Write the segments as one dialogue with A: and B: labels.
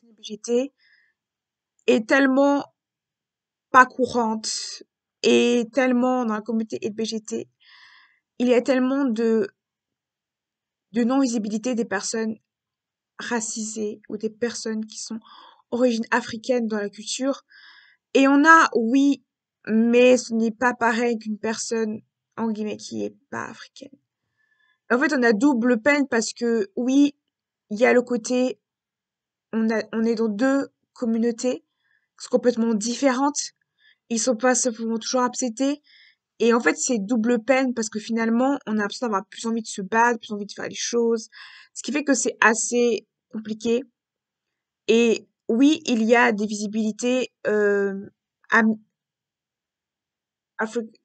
A: LGBT est tellement pas courante et tellement dans la communauté LGBT, il y a tellement de non-visibilité des personnes racisées ou des personnes qui sont origine africaine dans la culture. Et on a, oui, mais ce n'est pas pareil qu'une personne, en guillemets, qui est pas africaine. En fait, on a double peine parce que, oui, il y a le côté, on est dans deux communautés qui sont complètement différentes. Ils sont pas vont toujours accepter. Et en fait, c'est double peine parce que finalement, on a l'impression d'avoir plus envie de se battre, plus envie de faire les choses. Ce qui fait que c'est assez compliqué. Et oui, il y a des visibilités am-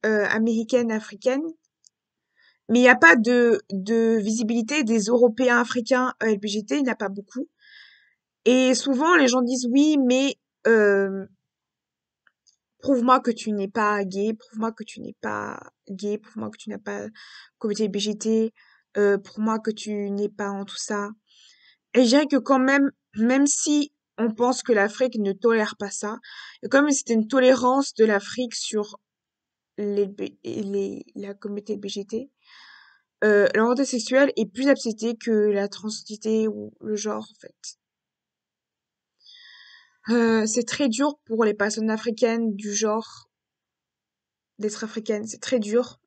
A: américaines, africaines, mais il n'y a pas de visibilité des Européens africains LGBT, il n'y en a pas beaucoup. Et souvent, les gens disent oui, mais euh, prouve-moi que tu n'es pas gay, prouve-moi que tu n'es pas gay, prouve-moi que tu n'as pas communauté LGBT, prouve-moi que tu n'es pas en tout ça. Et je dirais que quand même, même si on pense que l'Afrique ne tolère pas ça, et comme c'était une tolérance de l'Afrique sur la communauté LGBT, l'orientation sexuelle est plus acceptée que la transidentité ou le genre, en fait. C'est très dur pour les personnes africaines du genre d'être africaines, c'est très dur.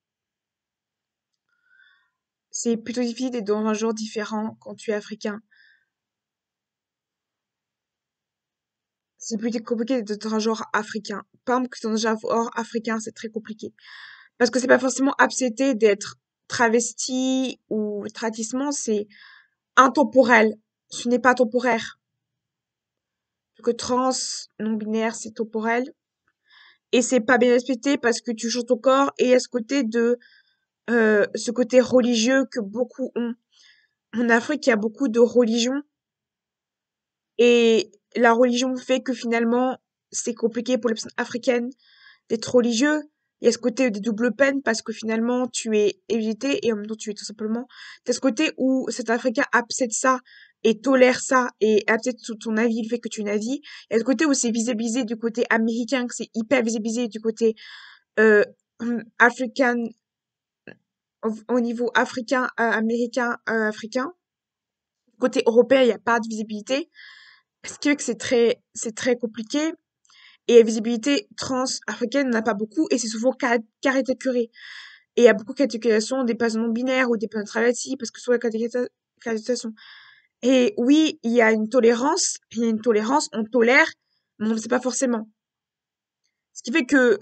A: C'est plutôt difficile d'être dans un genre différent quand tu es africain. C'est plus compliqué d'être dans un genre africain. Par exemple, que dans un genre africain, c'est très compliqué. Parce que c'est pas forcément accepté d'être travesti ou travestissement, c'est intemporel. Ce n'est pas temporaire. Que trans, non-binaire, c'est temporel. Et c'est pas bien respecté parce que tu changes ton corps et il y a ce côté religieux que beaucoup ont. En Afrique, il y a beaucoup de religions et la religion fait que finalement, c'est compliqué pour les personnes africaines d'être religieux. Il y a ce côté des doubles peines parce que finalement, tu es évité et en même temps, tu es tout simplement. T'as ce côté où cet Africain accepte ça et tolère ça et accepte sous ton avis le fait que tu es nazi. Il y a ce côté où c'est visibilisé du côté américain, que c'est hyper visibilisé du côté euh, africain, au niveau africain, américain, africain. Côté européen, il n'y a pas de visibilité. Ce qui fait que c'est très compliqué. Et la visibilité trans-africaine n'a pas beaucoup et c'est souvent caricaturé. Et il y a beaucoup de catégorisations des personnes non binaires ou des personnes travesties parce que sur la catégorisation. Et oui, il y a une tolérance, on tolère, mais on ne sait pas forcément. Ce qui fait que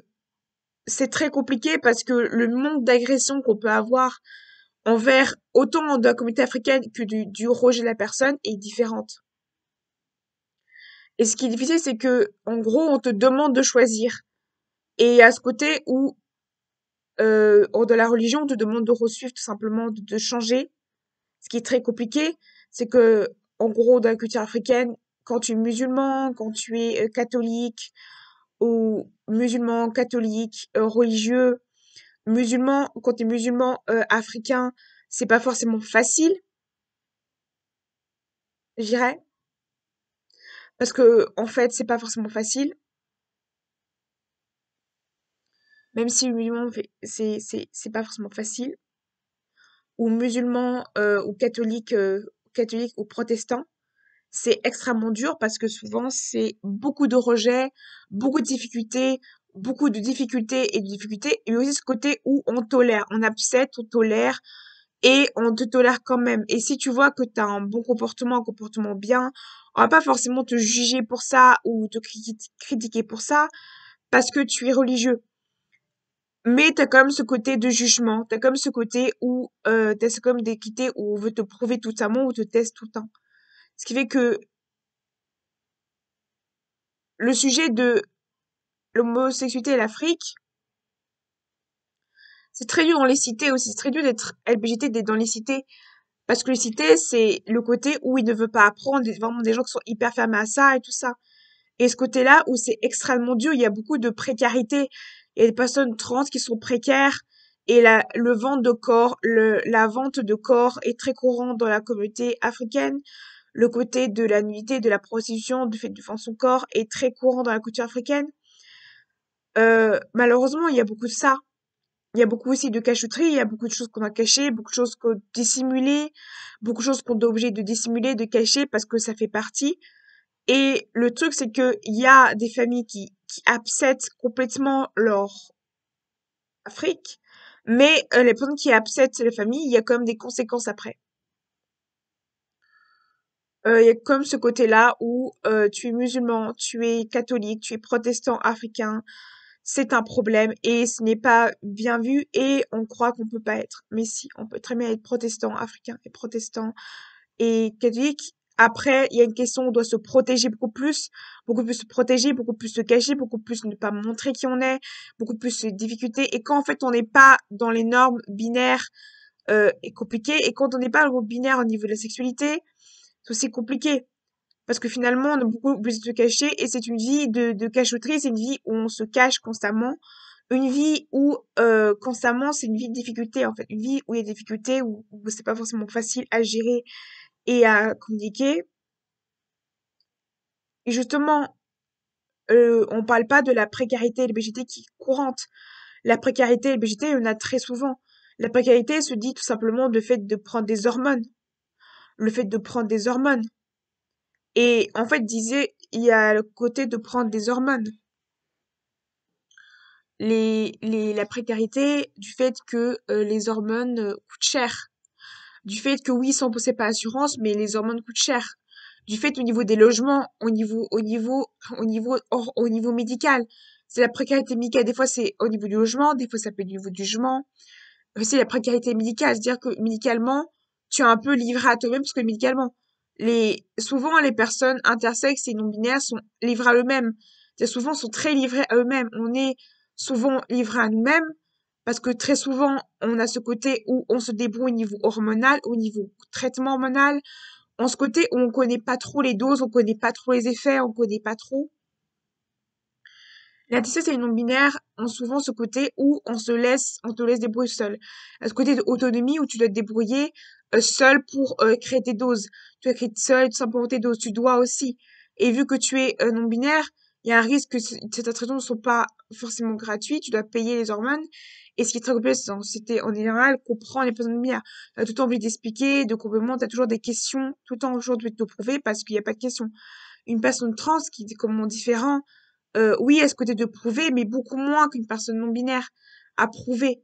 A: c'est très compliqué parce que le nombre d'agressions qu'on peut avoir envers autant de la communauté africaine que du rejet de la personne est différente. Et ce qui est difficile, c'est que, en gros, on te demande de choisir. Et il y a ce côté où, hors de la religion, on te demande de suivre tout simplement, de changer. Ce qui est très compliqué, c'est que, en gros, dans la culture africaine, quand tu es musulman, quand tu es catholique, ou musulman, catholique, religieux, musulman, quand tu es musulman africain, c'est pas forcément facile, je dirais. Parce que, en fait, c'est pas forcément facile. Même si le musulman, c'est pas forcément facile. Ou musulman, ou catholique ou protestant. C'est extrêmement dur parce que souvent c'est beaucoup de rejets, beaucoup de difficultés et de difficultés, et aussi ce côté où on tolère, on accepte, on tolère, et on te tolère quand même. Et si tu vois que tu as un bon comportement, un comportement bien, on va pas forcément te juger pour ça ou te critiquer pour ça parce que tu es religieux. Mais t'as quand même ce côté de jugement, t'as quand même ce côté où t'as comme d'équité où on veut te prouver tout ça, où on te teste tout le temps. Ce qui fait que le sujet de l'homosexualité et l'Afrique, c'est très dur dans les cités aussi. C'est très dur d'être LGBT d'être dans les cités. Parce que les cités, c'est le côté où il ne veut pas apprendre, vraiment des gens qui sont hyper fermés à ça et tout ça. Et ce côté-là où c'est extrêmement dur, il y a beaucoup de précarité. Il y a des personnes trans qui sont précaires. Et la vente de corps est très courant dans la communauté africaine. le côté de la nudité, de la prostitution, du fait de défendre son corps est très courant dans la culture africaine. Malheureusement, il y a beaucoup de ça. Il y a beaucoup aussi de cachotterie, il y a beaucoup de choses qu'on a cachées, beaucoup de choses qu'on dissimulées, beaucoup de choses qu'on est obligé de dissimuler, de cacher parce que ça fait partie. Et le truc, c'est que il y a des familles qui upsettent complètement leur Afrique, mais les personnes qui upsettent la famille, il y a quand même des conséquences après. Il y a comme ce côté-là où tu es musulman, tu es catholique, tu es protestant africain, c'est un problème et ce n'est pas bien vu et on croit qu'on peut pas être. Mais si, on peut très bien être protestant africain et protestant et catholique. Après, il y a une question, on doit se protéger beaucoup plus se protéger, beaucoup plus se cacher, beaucoup plus ne pas montrer qui on est, beaucoup plus de difficultés. Et quand en fait on n'est pas dans les normes binaires et compliquées, et quand on n'est pas dans le binaire au niveau de la sexualité, c'est aussi compliqué. Parce que finalement, on a beaucoup obligé de se cacher et c'est une vie de cachotterie, c'est une vie où on se cache constamment. Une vie où constamment, c'est une vie de difficulté en fait. Une vie où il y a des difficultés, où c'est pas forcément facile à gérer et à communiquer. Et justement, on parle pas de la précarité LGBT qui est courante. La précarité LGBT, il y en a très souvent. La précarité se dit tout simplement le fait de prendre des hormones. Le fait de prendre des hormones. Et en fait, disait, il y a le côté de prendre des hormones. La précarité du fait que les hormones coûtent cher. Du fait que oui, c'est pas assurance, mais les hormones coûtent cher. Du fait au niveau des logements, au niveau médical. C'est la précarité médicale. Des fois, c'est au niveau du logement, des fois, ça peut être au niveau du logement. C'est la précarité médicale. C'est-à-dire que médicalement, tu es un peu livré à toi-même parce que médicalement, souvent, les personnes intersexes et non-binaires sont livrées à eux-mêmes. C'est souvent, sont très livrés à eux-mêmes. On est souvent livré à nous-mêmes parce que très souvent, on a ce côté où on se débrouille au niveau hormonal, au niveau traitement hormonal, en ce côté où on connaît pas trop les doses, on connaît pas trop les effets, on connaît pas trop. La TCS et les non-binaires ont souvent ce côté où on te laisse débrouiller seul. À ce côté d'autonomie où tu dois te débrouiller seul pour créer tes doses. Tu dois créer seul tout simplement tes doses. Tu dois aussi. Et vu que tu es non-binaire, il y a un risque que certains traitements ne sont pas forcément gratuits. Tu dois payer les hormones. Et ce qui est très complexe dans la société en général, comprend les personnes non-binaires. Tu as tout le temps envie d'expliquer, de compléments, tu as toujours des questions, tout le temps toujours de te prouver parce qu'il n'y a pas de questions. Une personne trans qui est complètement différent, oui, est-ce que de prouver, mais beaucoup moins qu'une personne non binaire à prouver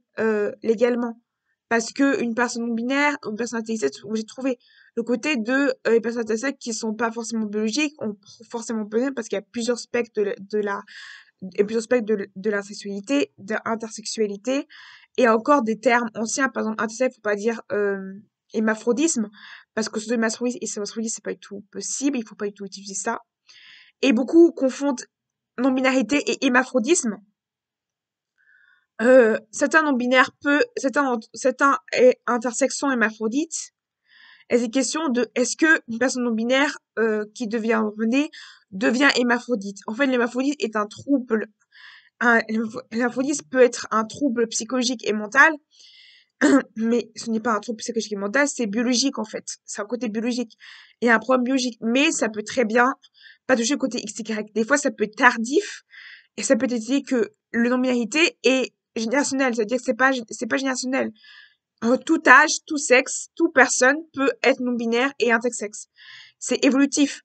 A: légalement. Parce que une personne non binaire, une personne intersexuelle, j'ai trouvé le côté de les personnes intersexuelles qui sont pas forcément biologiques, ont forcément besoin parce qu'il y a plusieurs spectres et plusieurs spectres de la sexualité, de l'intersexualité, et encore des termes anciens, par exemple intersexuel, faut pas dire hémaphrodisme, parce que ce hémaphrodisme et hémaphrodisme c'est pas du tout possible, il faut pas du tout utiliser ça. Et beaucoup confondent non-binarité et hémaphrodisme. Certains non-binaires certains intersexes sont hémaphrodites. Et c'est question de est-ce que une personne non-binaire qui devient hormonée devient hémaphrodite. En fait, l'hémaphrodite est un trouble. L'hémaphrodite peut être un trouble psychologique et mental, mais ce n'est pas un trouble psychologique et mental, c'est biologique en fait. C'est un côté biologique. Il y a un problème biologique, mais ça peut très bien pas toucher le côté XY. Des fois, ça peut être tardif et ça peut être dit que le non-binarité est générationnel, c'est-à-dire que c'est pas générationnel. En tout âge, tout sexe, toute personne peut être non-binaire et intersexe. C'est évolutif.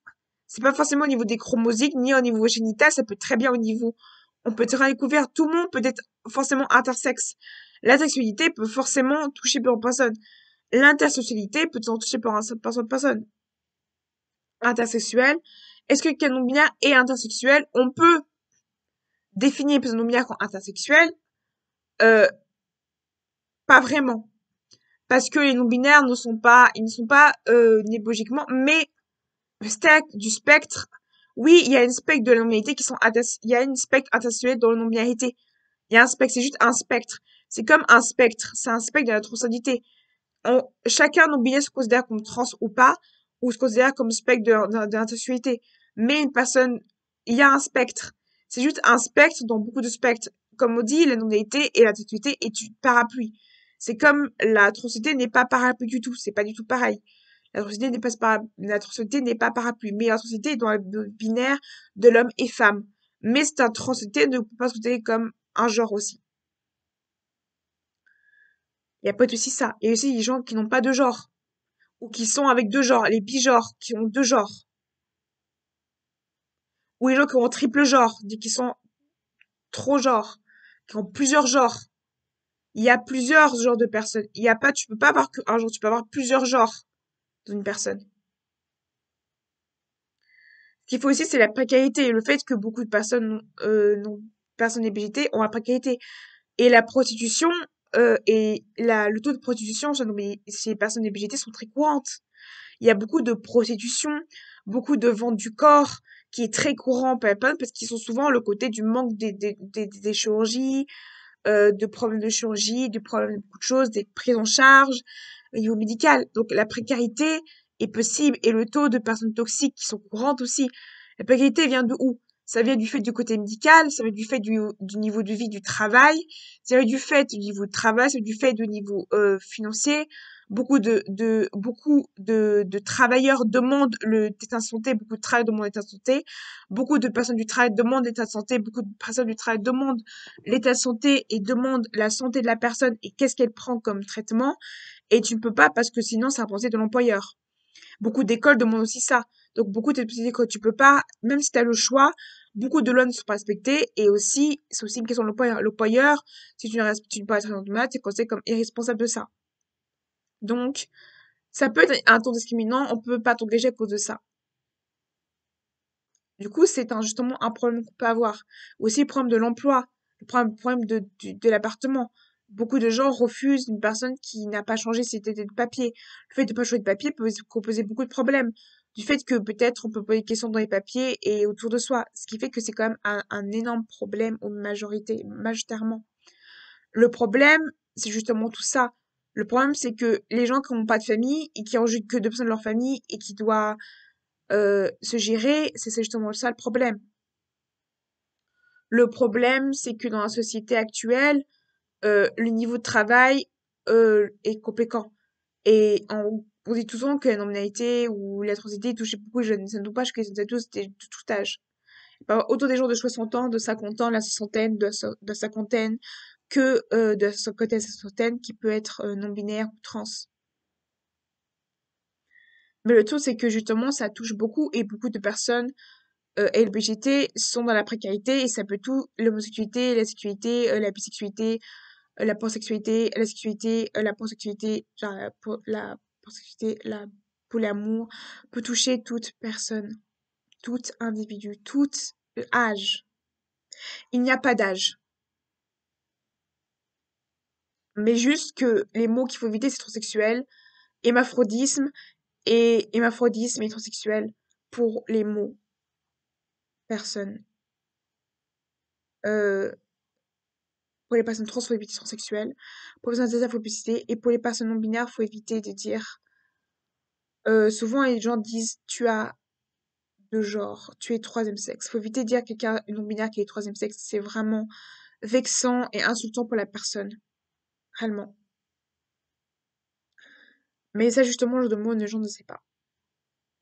A: C'est pas forcément au niveau des chromosomes ni au niveau génital, ça peut être très bien au niveau. On peut être découvert, tout le monde peut être forcément intersexe. La sexualité peut forcément toucher par une personne. L'intersexualité peut être touchée par une personne. Intersexuel. Est-ce que quelqu'un non-binaire est intersexuel? On peut définir les personnes non-binaires comme intersexuelles. Euh, Pas vraiment. Parce que les non-binaires ils ne sont pas nés biologiquement, mais du spectre. Oui, il y a une spectre de la non-binarité il y a une spectre intersexuelle dans la non-binarité. Il y a un spectre, c'est juste un spectre. C'est comme un spectre, c'est un spectre de la transidentité. Chacun non-binaire se considère comme trans ou pas, ou se considère comme spectre de l'intersexualité. Mais une personne, il y a un spectre. C'est juste un spectre dans beaucoup de spectres. Comme on dit, la non-binarité et la sexualité est une parapluie. C'est comme la transidentité n'est pas parapluie du tout, c'est pas du tout pareil. L'atrocité n'est pas parapluie, mais l'atrocité est dans le binaire de l'homme et femme. Mais cette atrocité ne peut pas se considérer comme un genre aussi. Il y a pas aussi ça. Il y a aussi des gens qui n'ont pas de genre, ou qui sont avec deux genres, les bigenres, qui ont deux genres, ou les gens qui ont triple genre, qui sont trop genres, qui ont plusieurs genres. Il y a plusieurs genres de personnes. Il y a pas, tu peux pas avoir qu'un genre, tu peux avoir plusieurs genres d'une personne. Ce qu'il faut aussi, c'est la précarité et le fait que beaucoup de personnes, personnes LGBT ont la précarité. Et la prostitution, le taux de prostitution chez les personnes LGBT sont très courantes. Il y a beaucoup de prostitution, beaucoup de vente du corps qui est très courant parce qu'ils sont souvent le côté du manque des chirurgies, de problèmes de chirurgie, du problème de beaucoup de choses, des prises en charge au niveau médical. Donc la précarité est possible et le taux de personnes toxiques qui sont courantes aussi. La précarité vient de où? Ça vient du fait du côté médical, ça vient du fait du niveau de vie du travail, ça vient du fait du niveau de travail, ça vient du fait du niveau financier. Beaucoup de travailleurs demandent l'état de santé, beaucoup de travailleurs demandent l'état de santé, beaucoup de personnes du travail demandent l'état de santé, beaucoup de personnes du travail demandent l'état de santé et demandent la santé de la personne et qu'est-ce qu'elle prend comme traitement. Et tu ne peux pas parce que sinon, c'est imposé de l'employeur. Beaucoup d'écoles demandent aussi ça. Donc, beaucoup de petites écoles, tu peux pas, même si tu as le choix, beaucoup de lois ne sont pas respectées. Et aussi, c'est aussi une question de l'employeur. L'employeur, si tu ne respectes pas la traitement de maths, c'est considéré comme irresponsable de ça. Donc, ça peut être un ton discriminant, on peut pas t'engager à cause de ça. Du coup, justement un problème qu'on peut avoir. Aussi, le problème de l'emploi, le problème de l'appartement. Beaucoup de gens refusent une personne qui n'a pas changé ses têtes de papier. Le fait de pas changer de papier peut causer beaucoup de problèmes. Du fait que peut-être on peut poser des questions dans les papiers et autour de soi. Ce qui fait que c'est quand même un énorme problème majoritairement. Le problème, c'est justement tout ça. Le problème, c'est que les gens qui n'ont pas de famille et qui ont juste que deux personnes de leur famille et qui doivent se gérer, c'est justement ça le problème. Le problème, c'est que dans la société actuelle, le niveau de travail est conséquent. Et on dit tout le temps que la nominalité ou la transidentité touche beaucoup de jeunes. Ça ne nous pas que c'est tous de tout âge. Il peut y avoir autant des gens de 60 ans, de 50 ans, la soixantaine, de la cinquantaine, que de la cinquantaine à la soixantaine qui peut être non-binaire ou trans. Mais le truc, c'est que justement, ça touche beaucoup et beaucoup de personnes LGBT sont dans la précarité et ça peut tout, l'homosexualité, la sexualité, la bisexualité, la pansexualité, la sexualité, la pansexualité, genre la pansexualité, la polyamour, peut toucher toute personne, tout individu, tout âge. Il n'y a pas d'âge. Mais juste que les mots qu'il faut éviter, c'est transsexuel, hémaphrodisme hémaphrodisme et transsexuel pour les mots personnes. Euh, Pour les personnes trans, faut éviter transsexuel. Pour les personnes intersex, faut éviter. Et pour les personnes non binaires, faut éviter de dire. Souvent, les gens disent tu as deux genres, tu es troisième sexe. Faut éviter de dire à quelqu'un non binaire qui est troisième sexe. C'est vraiment vexant et insultant pour la personne. Réellement. Mais ça, justement, le mot, les gens ne savent pas.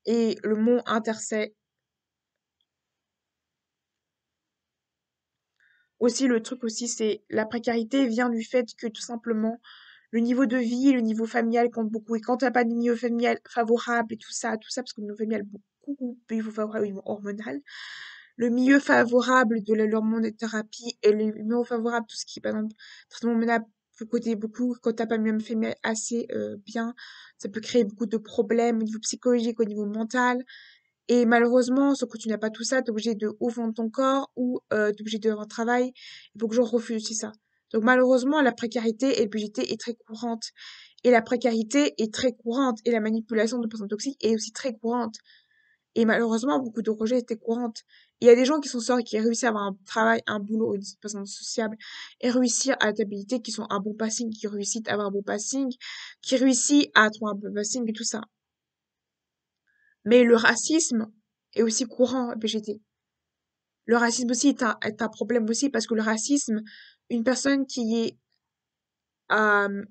A: Et le mot intersexe. Aussi, le truc aussi, c'est la précarité vient du fait que tout simplement, le niveau de vie, le niveau familial compte beaucoup. Et quand t'as pas de milieu familial favorable et tout ça, parce que le milieu familial beaucoup de niveau favorable au niveau hormonal, le milieu favorable de l'hormonothérapie et le milieu favorable, tout ce qui est, par exemple, traitement hormonal, peut coûter beaucoup. Quand t'as pas le milieu familial assez bien, ça peut créer beaucoup de problèmes au niveau psychologique, au niveau mental. Et malheureusement, sauf que tu n'as pas tout ça, t'es obligé de ou vendre ton corps ou t'es obligé de avoir un travail. Il faut que je refuse aussi ça. Donc malheureusement, la précarité et l'obésité est très courante. Et la précarité est très courante. Et la manipulation de personnes toxiques est aussi très courante. Et malheureusement, beaucoup de rejets étaient courantes. Il y a des gens qui sont sortis, qui réussissent à avoir un travail, un boulot, une personne sociable, et réussir à la stabilité, qui sont un bon passing, qui réussissent à avoir un bon passing, qui réussissent à trouver un bon passing et tout ça. Mais le racisme est aussi courant LGBT. Le racisme aussi est un problème aussi parce que le racisme, une personne qui est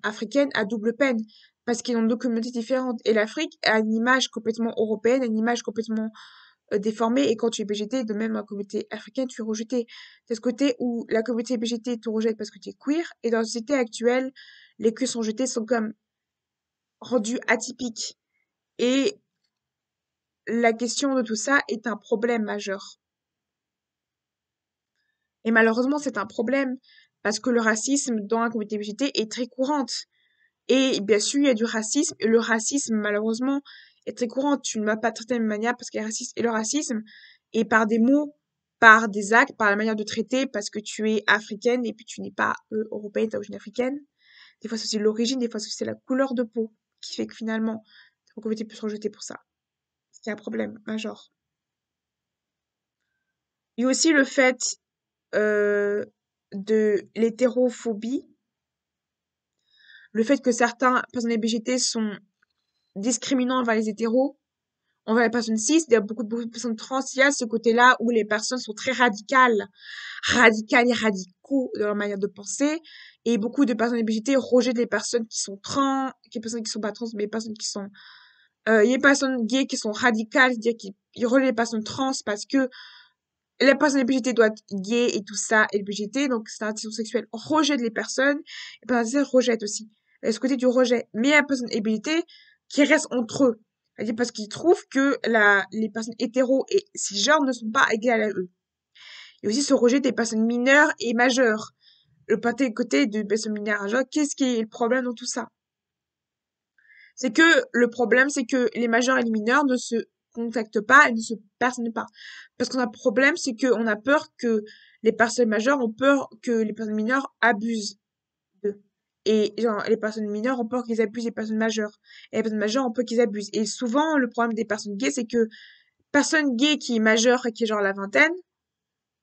A: africaine a double peine parce qu'ils ont deux communautés différentes. Et l'Afrique a une image complètement européenne, une image complètement déformée. Et quand tu es BGT, de même la communauté africaine, tu es rejeté. C'est ce côté où la communauté BGT te rejette parce que tu es queer. Et dans la société actuelle, les queers sont jetés, sont comme rendus atypiques. Et la question de tout ça est un problème majeur. Et malheureusement, c'est un problème parce que le racisme dans la communauté LGBT est très courante. Et bien sûr, il y a du racisme. Et le racisme, malheureusement, est très courant. Tu ne vas pas traiter de la même manière parce qu'il y a racisme et le racisme. Et par des mots, par des actes, par la manière de traiter, parce que tu es africaine et puis tu n'es pas européenne, t'es d'origine africaine. Des fois, c'est aussi l'origine, des fois, c'est la couleur de peau qui fait que finalement, la communauté peut se rejeter pour ça. C'est un problème majeur. Il y a aussi le fait euh, de l'hétérophobie, le fait que certains personnes LGBT sont discriminants envers les hétéros, envers les personnes cis, il y a beaucoup de personnes trans, il y a ce côté-là où les personnes sont très radicales et radicaux dans leur manière de penser, et beaucoup de personnes LGBT rejettent les personnes qui sont trans, les personnes qui sont pas trans, mais les personnes qui sont, il y a des personnes gays qui sont radicales, c'est-à-dire qu'ils rejettent les personnes trans parce que les personnes LGBT doivent être gays et tout ça, et LGBT, donc c'est un attraction sexuelle, rejette les personnes, et personnes cis rejettent aussi. Il y a ce côté du rejet. Mais il y a les personnes LGBT qui restent entre eux. C'est-à-dire parce qu'ils trouvent que les personnes hétéros et cisgenres ne sont pas égales à eux. Il y a aussi ce rejet des personnes mineures et majeures. Le côté de personnes mineures et majeures, qu'est-ce qui est le problème dans tout ça? C'est que le problème, c'est que les majeurs et les mineurs ne se contactent pas et ne se personne pas. Parce qu'on a un problème, c'est qu'on a peur que les personnes majeures ont peur que les personnes mineures abusent d'eux. Et genre, les personnes mineures ont peur qu'ils abusent des personnes majeures. Et les personnes majeures ont peur qu'ils abusent. Et souvent, le problème des personnes gays, c'est que personne gay qui est majeure et qui est genre la vingtaine,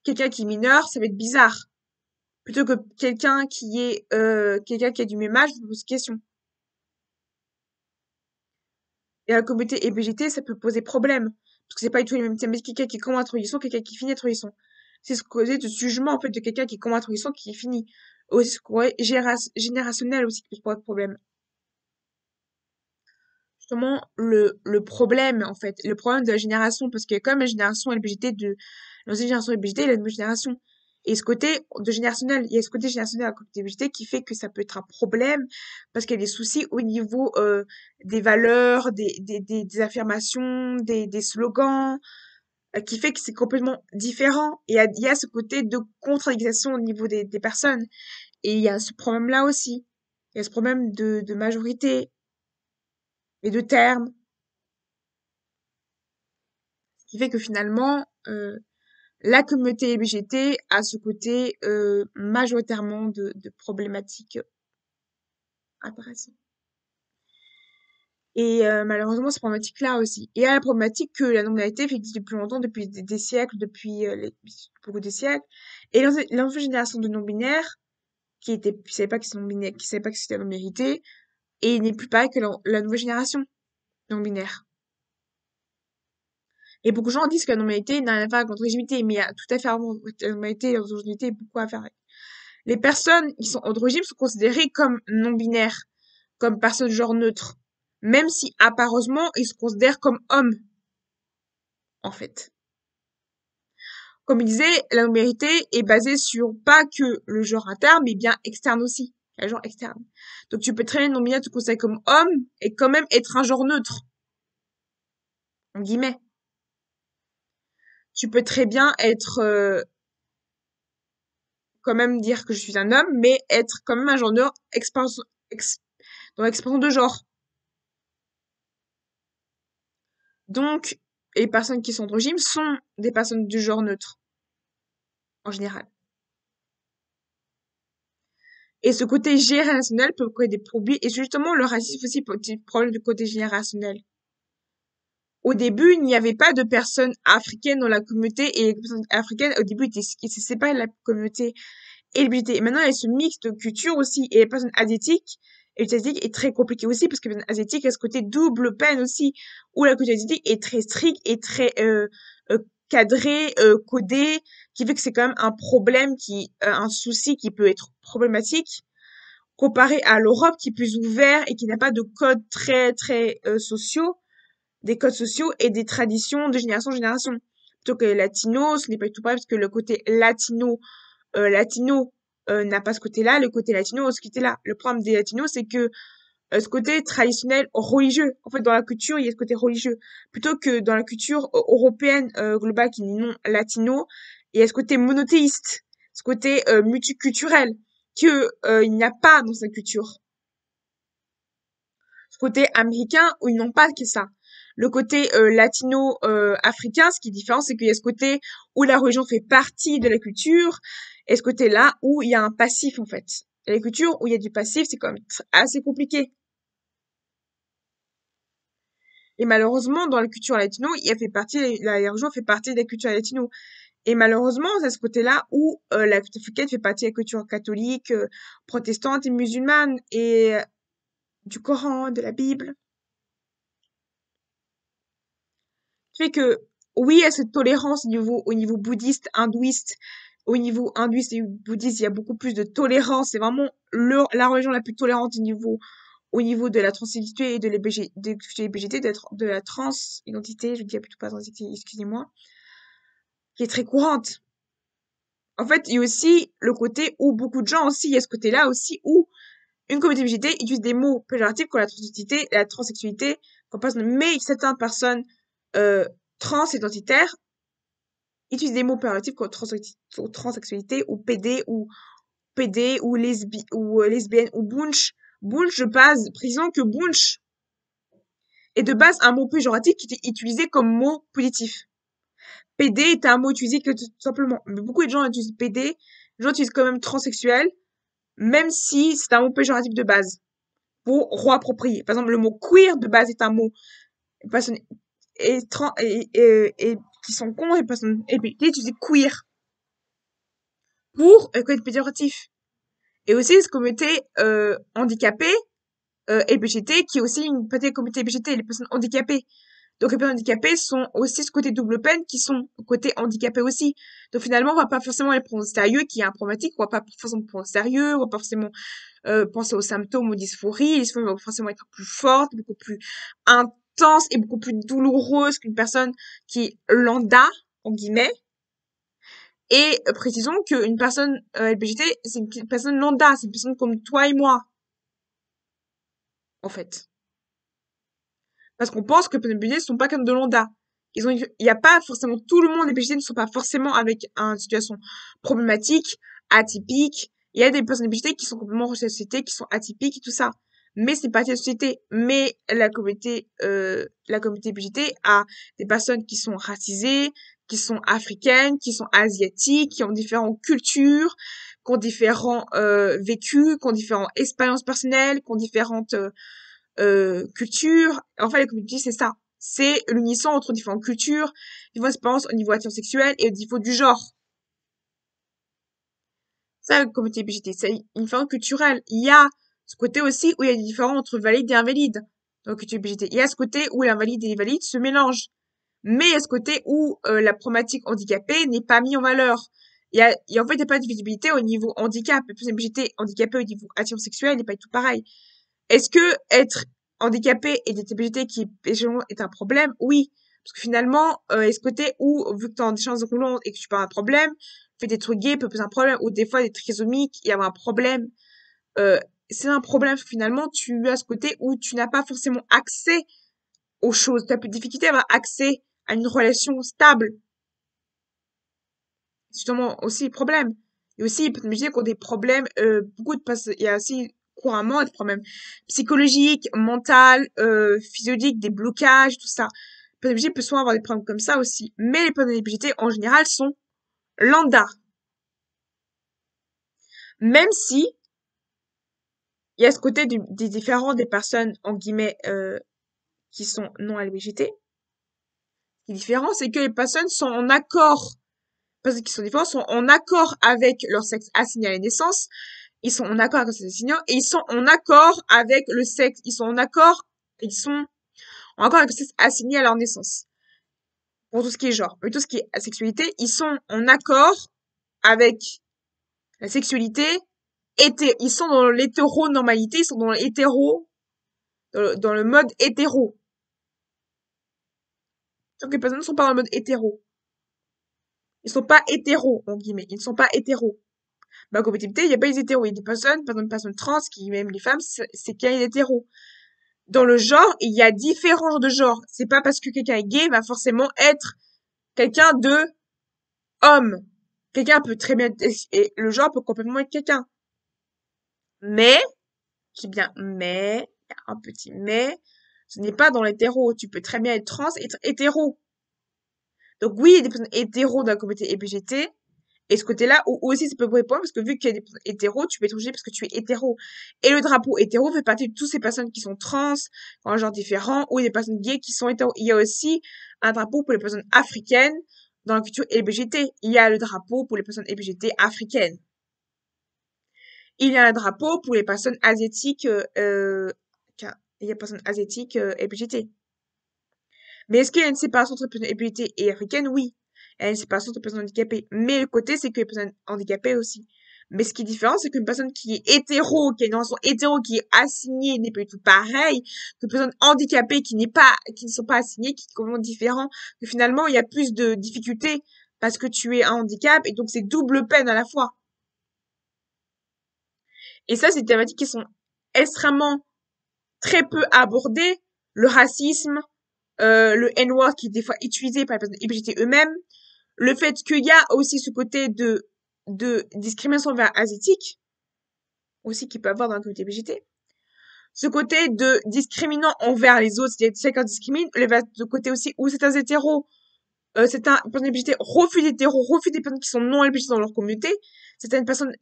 A: quelqu'un qui est mineur, ça va être bizarre. Plutôt que quelqu'un qui a du même âge, vous pose question. Et la communauté LGBT, ça peut poser problème. Parce que c'est pas du tout les mêmes thèmes. Quelqu'un qui commence un truisson, quelqu'un qui finit un truisson. C'est ce côté de jugement, en fait, de quelqu'un qui commence un truisson, qui finit. Aussi, ce côté générationnel aussi qui peut poser problème. Justement, le problème, en fait, le problème de la génération, parce qu'il y a quand même la génération LGBT l'ancienne génération LGBT et la nouvelle génération. Et ce côté de générationnel, il y a ce côté générationnel à la communauté LGBT qui fait que ça peut être un problème parce qu'il y a des soucis au niveau des valeurs, des affirmations, des slogans, qui fait que c'est complètement différent. Et il y a ce côté de contradiction au niveau des personnes. Et il y a ce problème-là aussi. Il y a ce problème de majorité et de termes, qui fait que finalement, la communauté LGBT a ce côté majoritairement de problématiques intéressantes. Et malheureusement, cette problématique-là aussi. Et il y a la problématique que la non-binarité existe depuis longtemps, depuis des siècles, depuis beaucoup de siècles. Et l'ancienne génération de non-binaires, qui savait pas qu'ils sont non-binaires, qui savait pas que c'était la non-binarité, et n'est plus pareil que la nouvelle génération non-binaire. Et beaucoup de gens disent que la non-binarité n'a rien à faire avec l'androgynité, mais il y a tout à fait avant la non-binarité et l'androgynité beaucoup à faire avec. Les personnes qui sont androgynes sont considérées comme non-binaires, comme personnes genre neutres, même si apparemment ils se considèrent comme hommes, en fait. Comme il disait, la non-binarité est basée sur pas que le genre interne, mais bien externe aussi, le genre externe. Donc tu peux très bien non-binaire te considérer comme homme et quand même être un genre neutre, en guillemets. Tu peux très bien être quand même dire que je suis un homme, mais être quand même un genre neutre dans l'expansion de genre. Donc, les personnes qui sont androgynes sont des personnes du genre neutre, en général. Et ce côté générationnel peut créer des problèmes, et justement, le racisme aussi peut être problème du côté générationnel. Au début, il n'y avait pas de personnes africaines dans la communauté, et les personnes africaines, au début, ils se séparent de la communauté LGBT. Et maintenant, il y a ce mix de culture aussi, et les personnes asiatiques, et le asiatique est très compliqué aussi, parce que les personnes asiatiques, il y a ce côté double peine aussi, où la culture asiatique est très stricte et très euh, cadrée, codée, qui fait que c'est quand même un problème un souci qui peut être problématique, comparé à l'Europe qui est plus ouvert et qui n'a pas de codes très, très sociaux, des codes sociaux et des traditions de génération en génération. Plutôt que les latinos, ce n'est pas du tout pareil parce que le côté latino n'a pas ce côté-là, le côté latino a ce côté-là. Le problème des latinos, c'est que ce côté traditionnel religieux. En fait, dans la culture, il y a ce côté religieux. Plutôt que dans la culture européenne globale qui est non latino, il y a ce côté monothéiste, ce côté multiculturel que il n'y a pas dans sa culture. Ce côté américain où ils n'ont pas que ça. Le côté latino africain, ce qui est différent, c'est qu'il y a ce côté où la religion fait partie de la culture et ce côté-là où il y a un passif en fait. Et la culture où il y a du passif, c'est quand même assez compliqué. Et malheureusement, dans la culture latino, il a fait partie, la religion fait partie de la culture latino. Et malheureusement, c'est ce côté-là où la culture africaine fait partie de la culture catholique, protestante et musulmane, et du Coran, de la Bible. Fait que, oui, il y a cette tolérance au niveau bouddhiste, hindouiste. Au niveau hindouiste et bouddhiste, il y a beaucoup plus de tolérance. C'est vraiment la religion la plus tolérante au niveau de la transidentité et de l'LGBT, de la transidentité, je dis plutôt pas transidentité, excusez-moi, qui est très courante. En fait, il y a aussi le côté où beaucoup de gens aussi, il y a ce côté-là aussi où une communauté LGBT utilise des mots péjoratifs comme la transidentité, la transsexualité, mais certaines personnes euh, transidentitaires utilisent des mots péjoratifs comme transsexualité ou PD ou lesbienne ou bunch. Bunch de base, précisons que bunch est de base un mot péjoratif qui était utilisé comme mot positif. PD est un mot utilisé que tout simplement. Mais beaucoup de gens utilisent PD, les gens utilisent quand même transsexuel, même si c'est un mot péjoratif de base, pour réapproprier. Par exemple, le mot queer de base est un mot personne et qui sont cons et personnes LGBT utilisent queer pour être péjoratif. Et aussi, cette communauté handicapée, LGBT, qui est aussi une petite communauté LGBT, les personnes handicapées. Donc les personnes handicapées sont aussi ce côté double peine qui sont côté handicapé aussi. Donc finalement, on va pas forcément les prendre au sérieux, qui est un problématique, on va pas forcément prendre au sérieux, on va pas forcément penser aux symptômes, aux dysphories. Les dysphories vont forcément être plus fortes, beaucoup plus intenses et beaucoup plus douloureuses qu'une personne qui est lambda, en guillemets. Et précisons qu'une personne LGBT, c'est une personne lambda, c'est une personne comme toi et moi, en fait. Parce qu'on pense que les personnes LGBT ne sont pas comme de lambda. Il y a pas forcément tout le monde, les LGBT ne sont pas forcément avec une situation problématique, atypique. Il y a des personnes LGBT qui sont complètement rejetées de la société, qui sont atypiques et tout ça. Mais c'est pas de la société. Mais la communauté LGBT a des personnes qui sont racisées, qui sont africaines, qui sont asiatiques, qui ont différentes cultures, qui ont différents vécus, qui ont différentes expériences personnelles, qui ont différentes culture. En fait, la communauté, c'est ça. C'est l'unisson entre différentes cultures, différentes expériences au niveau attirance sexuelle et au niveau du genre. Ça, la communauté LGBT, c'est une différence culturelle. Il y a ce côté aussi où il y a des différences entre valides et invalides dans la culture LGBT. Il y a ce côté où l'invalide et les valides se mélangent. Mais il y a ce côté où la problématique handicapée n'est pas mise en valeur. En fait, il n'y a pas de visibilité au niveau handicap. La personne LGBT handicapée au niveau attirance sexuelle n'est pas du tout pareil. Est-ce que être handicapé et d'être LGBT est un problème? Oui. Parce que finalement, est ce côté où, vu que tu as des chances de roulant et que tu pas un problème, le fait d'être gay peut poser un problème, ou des fois d'être trisomique, il y a un problème. Euh, c'est un problème, parce que finalement, tu as ce côté où tu n'as pas forcément accès aux choses. Tu as plus de difficulté à avoir accès à une relation stable. C'est justement aussi le problème. Et aussi, il peut me dire qu'on a des problèmes, il y a aussi couramment des problèmes psychologiques, mentaux, physiologiques, des blocages, tout ça. Les personnes LGBT peuvent souvent avoir des problèmes comme ça aussi. Mais les personnes LGBT, en général, sont lambda. Même si, il y a ce côté des différents des personnes, en guillemets, qui sont non LGBT. Ce qui est différent, c'est que les personnes sont en accord, personnes qui sont différentes sont en accord avec leur sexe assigné à la naissance, ils sont en accord avec le sexe et ils sont en accord avec le sexe, ils sont en accord avec le sexe assigné à leur naissance. Pour tout ce qui est genre. Mais tout ce qui est sexualité, ils sont en accord avec la sexualité ils sont dans l'hétéronormalité, ils sont dans l'hétéro, dans le mode hétéro. Donc les personnes ne sont pas dans le mode hétéro. Ils sont pas hétéros, en guillemets. Ils ne sont pas hétéros. Bah, en compatibilité, il n'y a pas les hétéros. Il y a des personnes, par exemple, une personne trans, qui, même les femmes, c'est qu'il y a les hétéros. Dans le genre, il y a différents genres de genres. C'est pas parce que quelqu'un est gay, va forcément être quelqu'un de homme. Quelqu'un peut très bien, et le genre peut complètement être quelqu'un. Mais, qui bien, mais, il y a un petit mais, ce n'est pas dans l'hétéro. Tu peux très bien être trans et être hétéro. Donc oui, il y a des personnes hétéros dans la communauté LGBT, et ce côté-là, ou aussi, ça peut vous répondre, parce que vu qu'il y a des personnes hétéros, tu peux être obligé parce que tu es hétéro. Et le drapeau hétéro fait partie de toutes ces personnes qui sont trans, en un genre différent, ou des personnes gays qui sont hétéros. Il y a aussi un drapeau pour les personnes africaines dans la culture LGBT. Il y a le drapeau pour les personnes LGBT africaines. Il y a un drapeau pour les personnes asiatiques, il y a personnes asiatiques, LGBT. Mais est-ce qu'il y a une séparation entre personnes LGBT et africaines? Oui. Il y a une séparation entre personnes handicapées. Mais le côté, c'est que les personnes handicapées aussi. Mais ce qui est différent, c'est qu'une personne qui est hétéro, qui a une relation hétéro, qui est assignée, n'est pas du tout pareil qu'une personne handicapée qui ne sont pas assignées, qui est complètement différent, que finalement, il y a plus de difficultés parce que tu es un handicap et donc c'est double peine à la fois. Et ça, c'est des thématiques qui sont extrêmement très peu abordées. Le racisme, le N-word qui est des fois utilisé par les personnes LGBT eux-mêmes, le fait qu'il y a aussi ce côté de discrimination envers asiatique, aussi qu'il peut avoir dans la communauté LGBT, ce côté de discriminant envers les autres, c'est-à-dire chacun discrimine, le côté aussi où certains hétéros, certains personnes LGBT refusent les hétéros, refusent des personnes qui sont non LGBT dans leur communauté, certaines personnes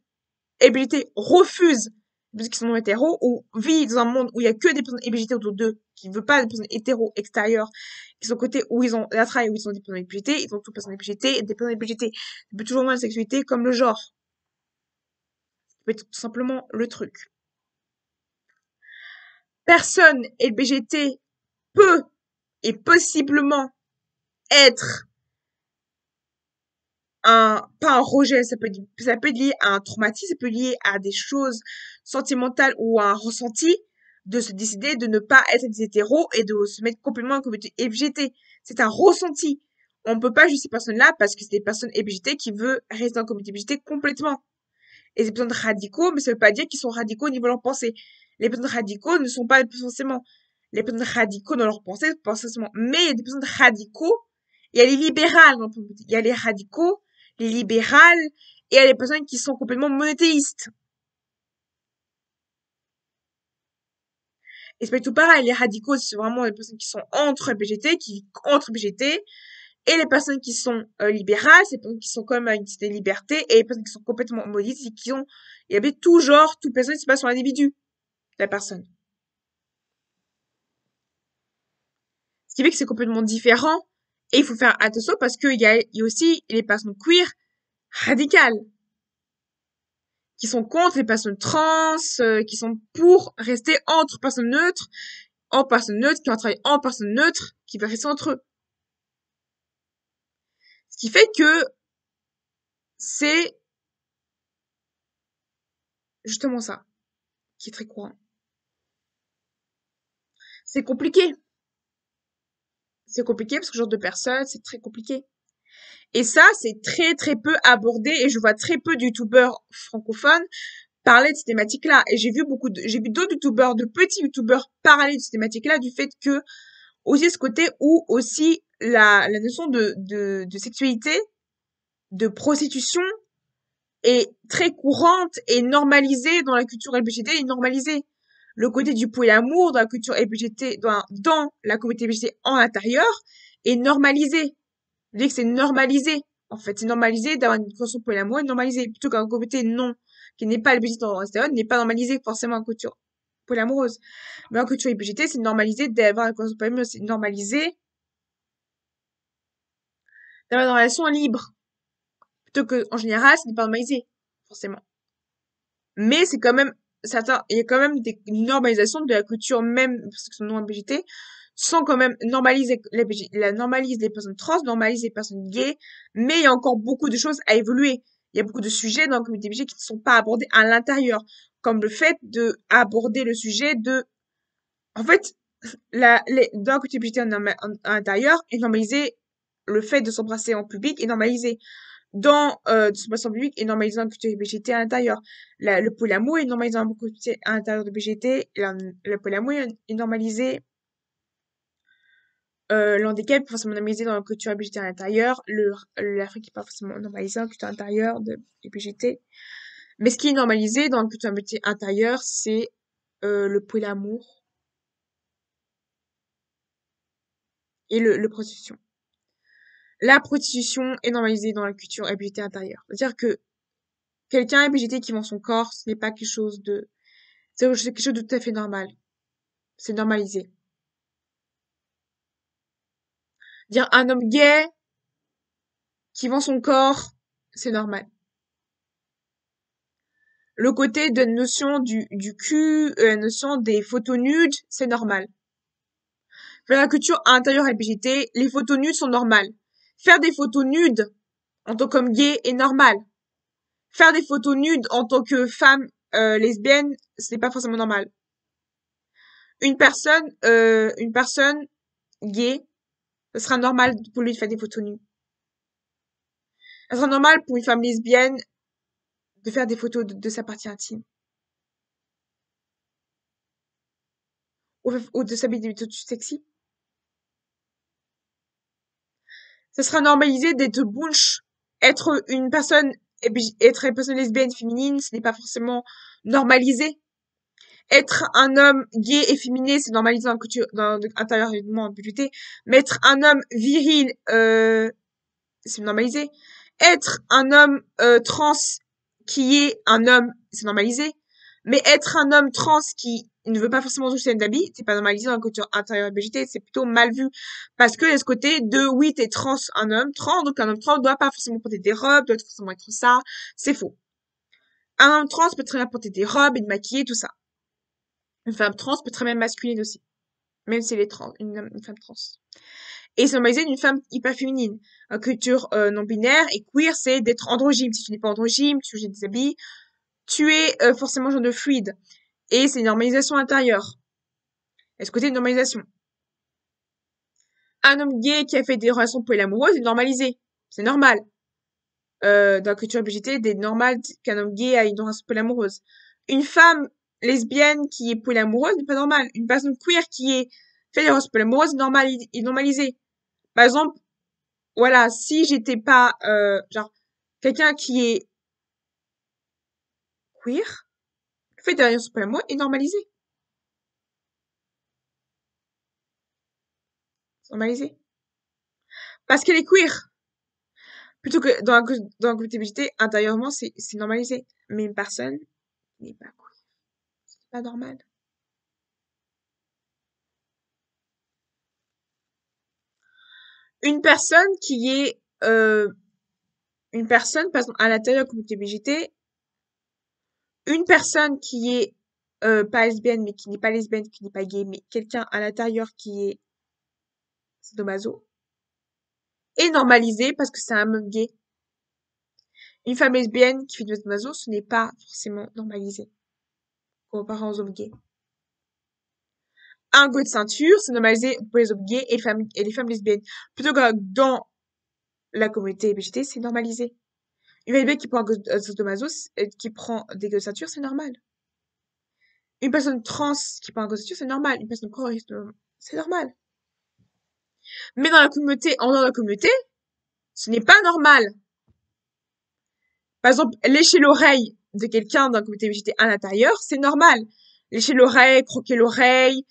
A: LGBT refusent les personnes qui sont non hétéros, ou vivent dans un monde où il y a que des personnes LGBT autour d'eux, qui ne veulent pas des personnes hétéros extérieures, qui sont côté où ils ont la traille, où ils sont des personnes LGBT, ils ont toutes personnes LGBT, et des personnes LGBT. Ça peut toujours voir la sexualité comme le genre. Ça peut être tout simplement le truc. Personne LGBT peut et possiblement être pas un rejet, ça peut être lié à un traumatisme, ça peut être lié à des choses sentimentales ou à un ressenti de se décider de ne pas être des hétéros et de se mettre complètement en communauté LGBT. C'est un ressenti. On ne peut pas juger ces personnes-là parce que c'est des personnes LGBT qui veulent rester dans la communauté LGBT complètement. Et ces personnes radicaux, mais ça veut pas dire qu'ils sont radicaux au niveau de leur pensée. Les personnes radicaux ne sont pas forcément les personnes radicaux dans leur pensée, pas forcément. Mais il y a des personnes radicaux, il y a les libérales, il y a les radicaux, les libérales, et il y a les personnes qui sont complètement monothéistes. Et c'est pas tout pareil. Les radicaux, c'est vraiment les personnes qui sont entre LGBT, qui vivent entre LGBT, et les personnes qui sont libérales, c'est les personnes qui sont quand même à une certaine liberté, et les personnes qui sont complètement monothéistes, et qui ont, il y avait tout genre, toute personne, c'est pas sur l'individu, la personne. Ce qui fait que c'est complètement différent, et il faut faire attention parce qu'il y a aussi les personnes queer radicales, qui sont contre les personnes trans, qui sont pour rester entre personnes neutres, en personnes neutres, qui vont travailler en personnes neutres, qui vont rester entre eux. Ce qui fait que c'est justement ça, qui est très courant. C'est compliqué. C'est compliqué parce que ce genre de personnes, c'est très compliqué. Et ça, c'est très très peu abordé et je vois très peu de youtubeurs francophones parler de ces thématiques-là. Et j'ai vu d'autres youtubeurs, de petits youtubeurs parler de ces thématiques-là du fait que aussi ce côté où aussi la notion de sexualité, de prostitution est très courante et normalisée dans la culture LGBT et normalisée. Le côté du polyamour dans la culture LGBT, dans la communauté LGBT en intérieur, est normalisé. Je dis que c'est normalisé. En fait, c'est normalisé d'avoir une relation polyamour, normalisé. Plutôt qu'un communauté non, qui n'est pas LGBT dans l'extérieur, n'est pas normalisé forcément en culture polyamoureuse. Mais en culture LGBT, c'est normalisé d'avoir une relation polyamoreuse, c'est normalisé d'avoir une relation libre. Plutôt que, en général, ce n'est pas normalisé, forcément. Mais c'est quand même, il y a quand même une normalisation de la culture même, parce que son nom LGBT, sans quand même normaliser normalise les personnes trans, normalise les personnes gays, mais il y a encore beaucoup de choses à évoluer. il y a beaucoup de sujets dans la communauté LGBT qui ne sont pas abordés à l'intérieur, comme le fait de aborder le sujet de, en fait, dans la communauté LGBT à l'intérieur, et normaliser le fait de s'embrasser en public et normaliser de s'embrasser en public et normaliser dans la culture LGBT à l'intérieur. Le polyamour est normalisé dans la communauté à l'intérieur de LGBT, le polyamour est normalisé l'handicap est forcément normalisé dans la culture LGBT à l'intérieur, l'Afrique est pas forcément normalisée dans la culture intérieure de LGBT. Mais ce qui est normalisé dans la culture LGBT intérieure, c'est le polyamour et le prostitution. La prostitution est normalisée dans la culture LGBT intérieure. C'est-à-dire que quelqu'un LGBT qui vend son corps, ce n'est pas quelque chose de... C'est quelque chose de tout à fait normal. C'est normalisé. Dire un homme gay qui vend son corps, c'est normal. Le côté de notion du cul, la notion des photos nudes, c'est normal. Dans la culture intérieure LGBT, les photos nudes sont normales. Faire des photos nudes en tant qu'homme gay est normal. Faire des photos nudes en tant que femme lesbienne, ce n'est pas forcément normal. Une personne gay, ce sera normal pour lui de faire des photos nues. Ce sera normal pour une femme lesbienne de faire des photos de sa partie intime. Ou de s'habiller des photos sexy. Ça sera normalisé d'être bunch. Être une personne lesbienne féminine, ce n'est pas forcément normalisé. Être un homme gay et féminin, c'est normalisé dans la culture, dans l'intérieur du monde LGBT. Mais être un homme viril, c'est normalisé. Être un homme trans qui est un homme, c'est normalisé. Mais être un homme trans qui ne veut pas forcément toucher d'habits, c'est pas normalisé dans la culture intérieure LGBT, c'est plutôt mal vu. Parce que il y a ce côté de, oui, t'es trans, un homme trans, donc un homme trans doit pas forcément porter des robes, doit forcément être ça. C'est faux. Un homme trans peut très bien porter des robes et de maquiller, tout ça. Une femme trans peut très bien masculine aussi. Même si elle est trans, une femme trans. Et c'est normalisé d'une femme hyper féminine. La culture non binaire et queer, c'est d'être androgyne. Si tu n'es pas androgyne, tu jettes des habits, tu es forcément genre de fluide. Et c'est une normalisation intérieure. Et ce côté de normalisation. Un homme gay qui a fait des relations polyamoureuses est normalisé. C'est normal. Dans la culture LGBT, c'est normal qu'un homme gay ait une relation polyamoureuse. Une femme lesbienne qui est polyamoureuse n'est pas normal. Une personne queer qui est fait des relations polyamoureuse est normalisée. Par exemple, voilà, si j'étais pas, genre, quelqu'un qui est queer, fait des relations polyamoureuses est normalisé. C'est normalisé. Parce qu'elle est queer. Plutôt que dans la communauté LGBT, intérieurement, c'est normalisé. Mais une personne n'est pas queer. C'est pas normal. Une personne qui est, une personne, par exemple, à l'intérieur de la communauté LGBT, une personne qui est, pas lesbienne, mais qui n'est pas lesbienne, qui n'est pas gay, mais quelqu'un à l'intérieur qui est sadomaso, est normalisé parce que c'est un homme gay. Une femme lesbienne qui fait du sadomaso, ce n'est pas forcément normalisé, comparé aux hommes gays. Un go de ceinture, c'est normalisé pour les hommes gays et les femmes lesbiennes. Plutôt que dans la communauté LGBT, c'est normalisé. Une lesbienne qui prend un go de sadomaso, qui prend des go de ceinture, c'est normal. Une personne trans qui prend un go de ceinture, c'est normal. Une personne queer, c'est normal. Mais dans la communauté, en dehors de la communauté, ce n'est pas normal. Par exemple, lécher l'oreille de quelqu'un dans la communauté LGBT à l'intérieur, c'est normal. Lécher l'oreille, croquer l'oreille,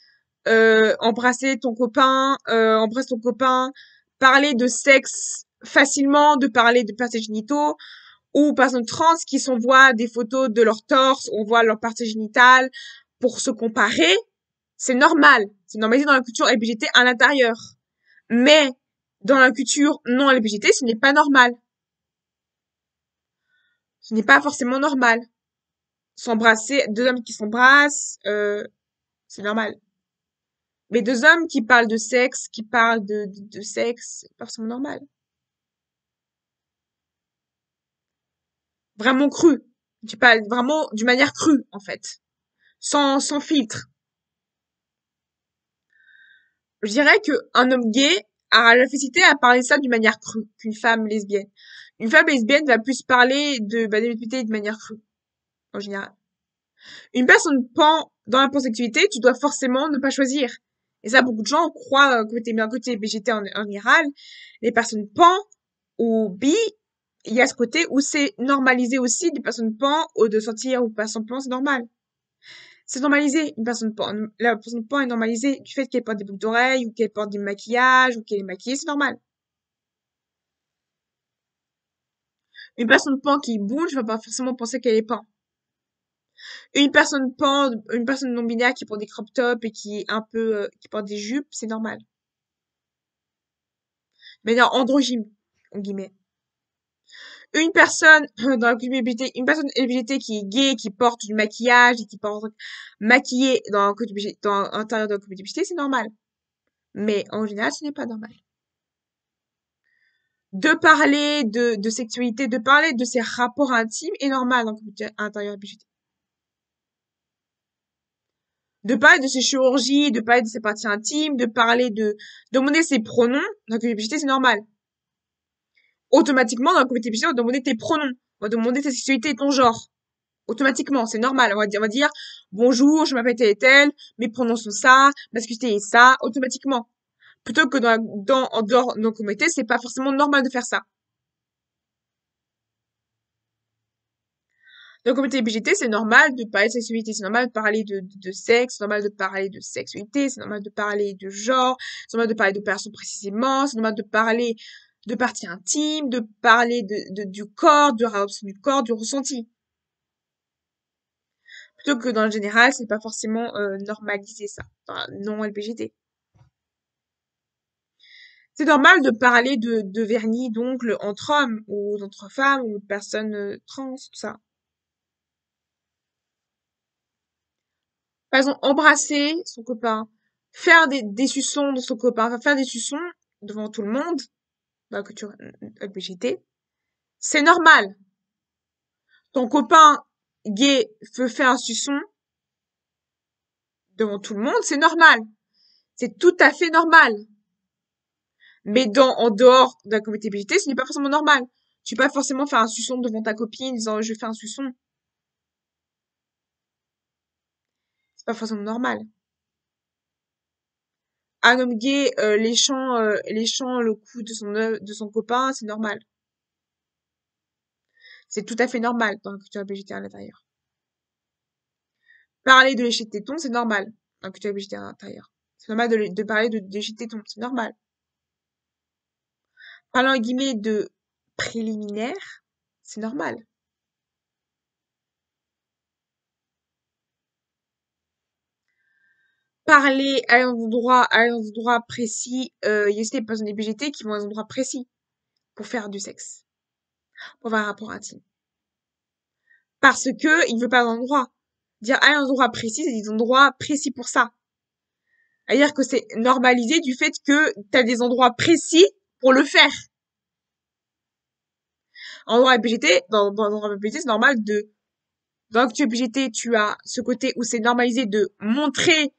A: embrasser ton copain, embrasse ton copain, parler de sexe facilement, de parler de parties génitaux, ou personnes trans qui s'envoient des photos de leur torse, on voit leur partie génitale pour se comparer, c'est normal. C'est normalisé dans la culture LGBT à l'intérieur. Mais dans la culture non LGBT, ce n'est pas normal. Ce n'est pas forcément normal. S'embrasser, deux hommes qui s'embrassent, c'est normal. Mais deux hommes qui parlent de sexe, qui parlent de sexe, c'est pas forcément normal. vraiment crue. Tu parles vraiment d'une manière crue, en fait. Sans filtre. Je dirais que un homme gay a la facilité à parler ça d'une manière crue qu'une femme lesbienne. Une femme lesbienne va plus parler des activités de manière crue, en général. Une personne pan dans la pansexualité, tu dois forcément ne pas choisir. Et ça, beaucoup de gens croient que t'es bien côté BGT en général. Les personnes pan ou bi, il y a ce côté où c'est normalisé aussi des personnes pan ou de sentir ou pas semblant, c'est normal. C'est normalisé, une personne pan. La personne pan est normalisée du fait qu'elle porte des boucles d'oreilles ou qu'elle porte du maquillage ou qu'elle est maquillée, c'est normal. Une personne pan qui bouge va pas forcément penser qu'elle est pan. Une personne non binaire qui porte des crop tops et qui est un peu, qui porte des jupes, c'est normal. Mais non, androgyne, en guillemets. Une personne dans la communauté LGBT, une personne LGBT qui est gay, qui porte du maquillage et qui porte maquillé dans l'intérieur de la communauté LGBT, c'est normal. Mais en général, ce n'est pas normal. De parler de sexualité, de parler de ses rapports intimes est normal dans la communauté intérieure LGBT. De parler de ses chirurgies, de parler de ses parties intimes, de parler de demander ses pronoms dans la communauté LGBT, c'est normal. Automatiquement, dans la communauté LGBT, on va demander tes pronoms, on va demander ta sexualité et ton genre. Automatiquement, c'est normal. On va dire bonjour, je m'appelle telle et telle, mes pronoms sont ça, ma sexualité est ça, automatiquement. Plutôt que en dehors de nos communautés, c'est pas forcément normal de faire ça. Dans la communauté LGBT, c'est normal de parler de sexualité, c'est normal de parler de sexe, c'est normal de parler de sexualité, c'est normal de parler de genre, c'est normal de parler de personnes précisément, c'est normal de parler de parties intimes, de parler du corps, de réaction du corps, du ressenti. Plutôt que dans le général, c'est pas forcément normalisé ça, enfin, non LBGT. C'est normal de parler de vernis d'ongles entre hommes ou entre femmes ou de personnes trans, tout ça. Par exemple, embrasser son copain, faire des suçons de son copain, enfin, faire des suçons devant tout le monde, dans la culture LBGT, c'est normal. Ton copain gay veut faire un suçon devant tout le monde, c'est normal. C'est tout à fait normal. Mais en dehors de la communauté LGBT, ce n'est pas forcément normal. Tu peux pas forcément faire un suçon devant ta copine en disant je fais un suçon. C'est pas forcément normal. Un homme gay léchant le cou de son copain, c'est normal. C'est tout à fait normal dans la culture LGBT à l'intérieur. Parler de lécher de tétons, c'est normal dans la culture LGBT à l'intérieur. C'est normal de parler de lécher de tétons, c'est normal. Parler en guillemets de préliminaire, c'est normal. Parler à un endroit précis, il y a aussi des personnes LGBT qui vont à un endroit précis pour faire du sexe, pour avoir un rapport intime. Parce que il veut pas d'endroit. Dire à un endroit précis, c'est des endroits précis pour ça. C'est-à-dire que c'est normalisé du fait que t'as des endroits précis pour le faire. En droit LGBT, dans le droit LGBT, c'est normal dans le LGBT, tu as ce côté où c'est normalisé de montrer,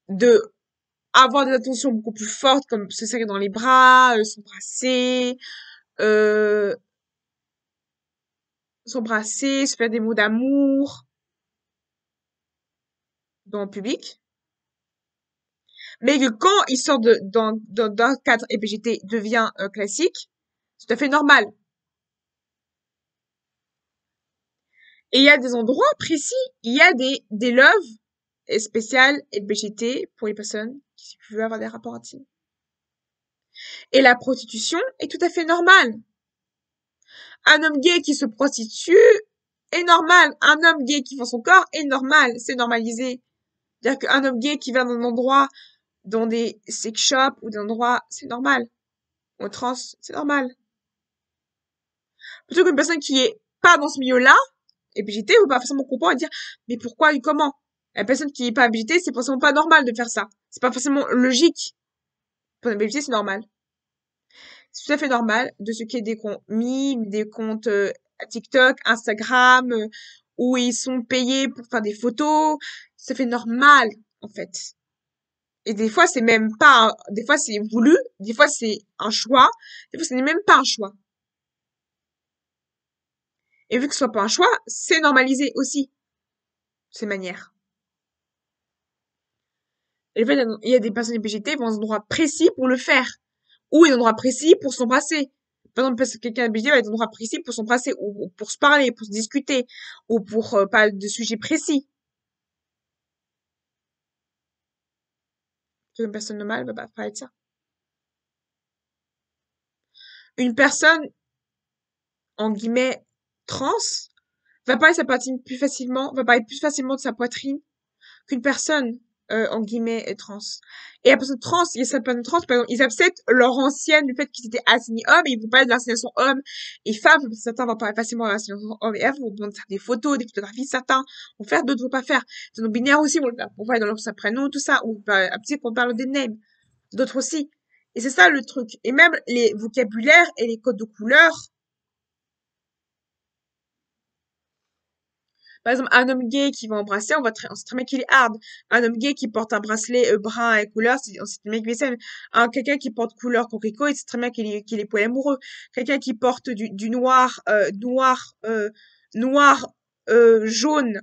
A: de avoir des attentions beaucoup plus fortes, comme se serrer dans les bras, euh, s'embrasser, se faire des mots d'amour dans le public. Mais que quand il sort d'un cadre LGBT devient classique, c'est tout à fait normal. Et il y a des endroits précis, il y a des loves spéciales LGBT pour les personnes qui veulent avoir des rapports intimes. Et la prostitution est tout à fait normale. Un homme gay qui se prostitue est normal. Un homme gay qui vend son corps est normal. C'est normalisé. C'est-à-dire qu'un homme gay qui va dans un endroit, dans des sex shops ou des endroits, c'est normal. Ou trans, c'est normal. Plutôt qu'une personne qui est pas dans ce milieu-là, et BJT, vous pas forcément comprendre et dire, mais pourquoi et comment? La personne qui est pas BJT, c'est forcément pas normal de faire ça. C'est pas forcément logique. Pour une BJT, c'est normal. C'est tout à fait normal de ce qu'il y ait des comptes mimes, des comptes TikTok, Instagram, où ils sont payés pour faire des photos. Ça fait normal, en fait. Et des fois, c'est même pas, des fois, c'est voulu, des fois, c'est un choix, des fois, ce n'est même pas un choix. Et vu que ce soit pas un choix, c'est normalisé aussi, ces manières. Et le fait, il y a des personnes LGBT qui vont dans un endroit précis pour le faire. Ou ils ont un endroit précis pour s'embrasser. Par exemple, parce que quelqu'un LGBT va être dans un endroit précis pour s'embrasser, ou pour se parler, pour se discuter, ou pour parler de sujets précis. Une personne normale va pas parler de ça. Une personne, en guillemets, trans, va parler sa poitrine plus facilement, va parler plus facilement de sa poitrine qu'une personne en guillemets trans. Et la personne trans, il y a certaines personnes trans, par exemple, ils acceptent leur ancienne, le fait qu'ils étaient assignés hommes, et ils vont parler de l'assignation homme et femme, certains vont parler facilement de l'assignation homme et femmes, vont demander des photos, des photographies, certains vont faire, d'autres vont pas faire. Les non binaires aussi vont le faire, pour parler dans leur prénom, tout ça, ou un petit qu'on parle des names, d'autres aussi. Et c'est ça le truc. Et même les vocabulaires et les codes de couleur. Par exemple, un homme gay qui va embrasser, on sait très bien qu'il est hard. Un homme gay qui porte un bracelet brun et couleur, on sait très bien qu'il est saine. Quelqu'un qui porte couleur cocorico, il sait très bien qu'il est poèlamoureux. Quelqu'un qui porte du noir, noir, jaune,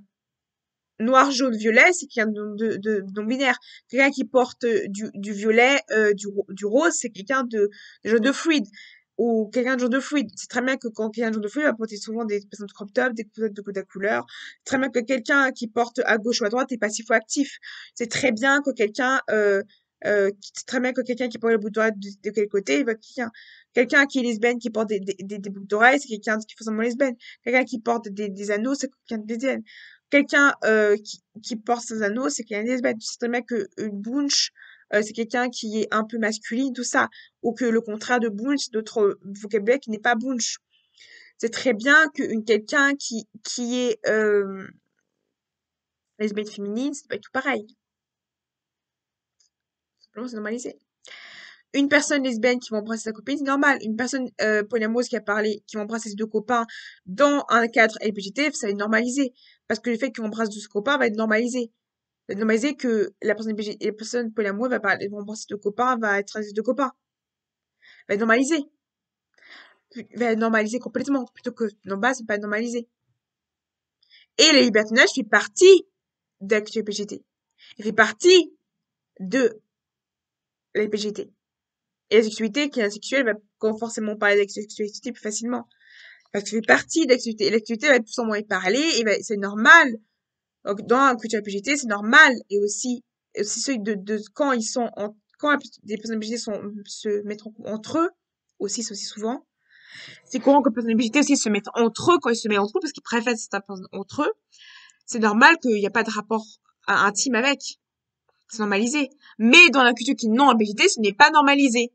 A: noir, jaune, violet, c'est quelqu'un de non-binaire. Quelqu'un qui porte du violet, du rose, c'est quelqu'un de genre de fluide. Ou quelqu'un de genre de fluide. C'est très bien que quand quelqu'un de genre de fluide va porter souvent des personnes de crop top, des couvertes de couleur. C'est très bien que quelqu'un qui porte à gauche ou à droite est passif-actif. C'est très bien que c'est très bien que quelqu'un qui porte le bouton d'oreille de quel côté, il va quelqu'un qui est lesbienne, qui porte des boucles d'oreilles, c'est quelqu'un qui est forcément lesbienne. Quelqu'un qui porte des anneaux, c'est quelqu'un de lesbienne. Quelqu'un qui porte ses anneaux, c'est quelqu'un de lesbienne. Tu sais très bien qu'une bunch, c'est quelqu'un qui est un peu masculine, tout ça. Ou que le contraire de bunch, c'est d'autres vocabulaire qui n'est pas bunch. C'est très bien quelqu'un qui est lesbienne féminine, c'est pas tout pareil. Simplement, c'est normalisé. Une personne lesbienne qui va embrasser sa copine, c'est normal. Une personne polyamoureuse qui va embrasser ses deux copains dans un cadre LGBT, ça va être normalisé. Parce que le fait qu'on embrasse deux copains va être normalisé. Ça va être normalisé que la personne polyamoureuse va embrasser deux copains, va être avec ses deux copains. Va être normalisé. Va être normalisé complètement. Plutôt que, non, bas, c'est pas normalisé. Et le libertinage fait partie de la culture LGBT. Il fait partie de la LGBT. Et la sexualité qui est asexuelle va forcément parler de la sexualité plus facilement. Parce que ça fait partie de l'activité. Et l'activité va être plus ou moins parler, et c'est normal. Donc, dans la culture LGBT, c'est normal. Et aussi ceux de quand ils sont quand des personnes LGBT se mettent entre eux, aussi, c'est aussi souvent. C'est courant que les personnes LGBT aussi se mettent entre eux quand ils se mettent entre eux, parce qu'ils préfèrent certaines personnes entre eux. C'est normal qu'il n'y a pas de rapport intime avec. C'est normalisé. Mais dans la culture qui est non LGBT, ce n'est pas normalisé.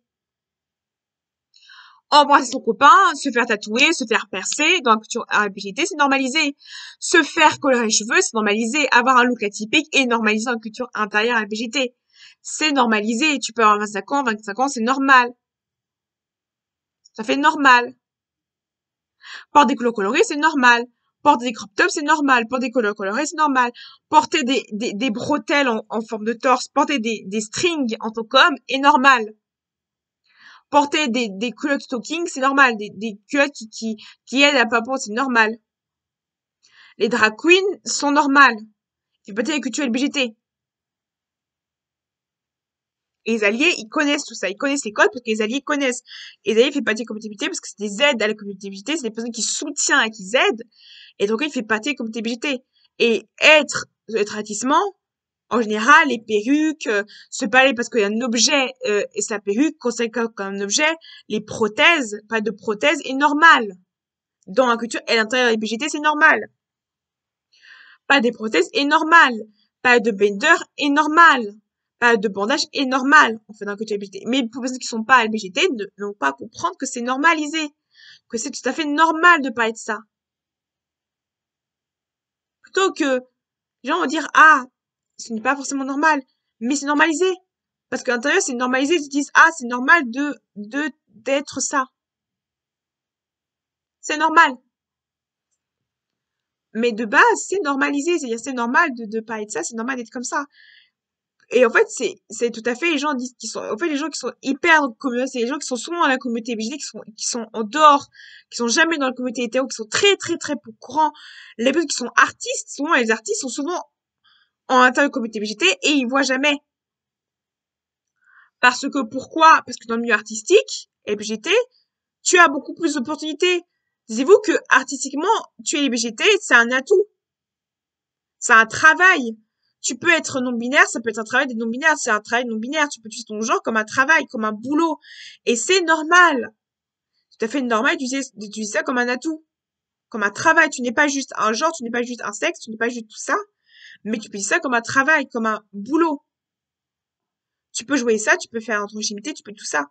A: Embrasser son copain, se faire tatouer, se faire percer, dans la culture LGBT, c'est normalisé. Se faire colorer les cheveux, c'est normalisé. Avoir un look atypique est normalisé dans la culture intérieure LGBT. C'est normalisé. Tu peux avoir 25 ans, c'est normal. Ça fait normal. Porter des couleurs colorées, c'est normal. Porter des crop tops, c'est normal. Porter des couleurs colorées, c'est normal. Porter des bretelles en forme de torse, porter des strings en tant qu'homme est normal. Porter des culottes stocking, c'est normal. Des culottes qui aident à la peau, c'est normal. Les drag queens sont normales. C'est pas que tu es LBGT. Et les alliés, ils connaissent tout ça. Ils connaissent les codes parce que les alliés connaissent. Et les alliés font partie de la communauté LGBT parce que c'est des aides à la communauté LGBT. C'est des personnes qui soutiennent et qui aident. Et donc, il fait partie de la communauté LGBT. Et le travestissement, en général, les perruques, se parler parce qu'il y a un objet et sa perruque considérée comme un objet, les prothèses, pas de prothèses, est normal. Dans la culture et l'intérieur des LGBT, c'est normal. Pas des prothèses est normal. Pas de bender est normal. Pas de bandage est normal. En fait, dans la culture LGBT. Mais pour les personnes qui sont pas LGBT, n'ont pas à comprendre que c'est normalisé. Que c'est tout à fait normal de parler de ça. Plutôt que, les gens vont dire, ah, ce n'est pas forcément normal. Mais c'est normalisé. Parce qu'à l'intérieur, c'est normalisé. Ils se disent, ah, c'est normal d'être ça. C'est normal. Mais de base, c'est normalisé. C'est-à-dire, c'est normal de parler de ça, c'est normal d'être comme ça. Et en fait, c'est tout à fait les gens disent qui sont, en fait, les gens qui sont hyper dans la communauté, c'est les gens qui sont souvent dans la communauté LGBT, qui sont en dehors, qui sont jamais dans la communauté hétéro, qui sont très, très, très peu courants. Les personnes qui sont artistes, souvent, les artistes sont souvent en intérieur de la communauté LGBT et ils voient jamais. Parce que pourquoi? Parce que dans le milieu artistique, LGBT, tu as beaucoup plus d'opportunités. Disiez-vous que artistiquement, tu es LGBT, c'est un atout. C'est un travail. Tu peux être non-binaire, ça peut être un travail des non-binaires, c'est un travail non-binaire. Tu peux utiliser ton genre comme un travail, comme un boulot. Et c'est normal. Tout à fait normal d'utiliser ça comme un atout, comme un travail. Tu n'es pas juste un genre, tu n'es pas juste un sexe, tu n'es pas juste tout ça, mais tu peux utiliser ça comme un travail, comme un boulot. Tu peux jouer ça, tu peux faire androgynéité, tu peux tout ça.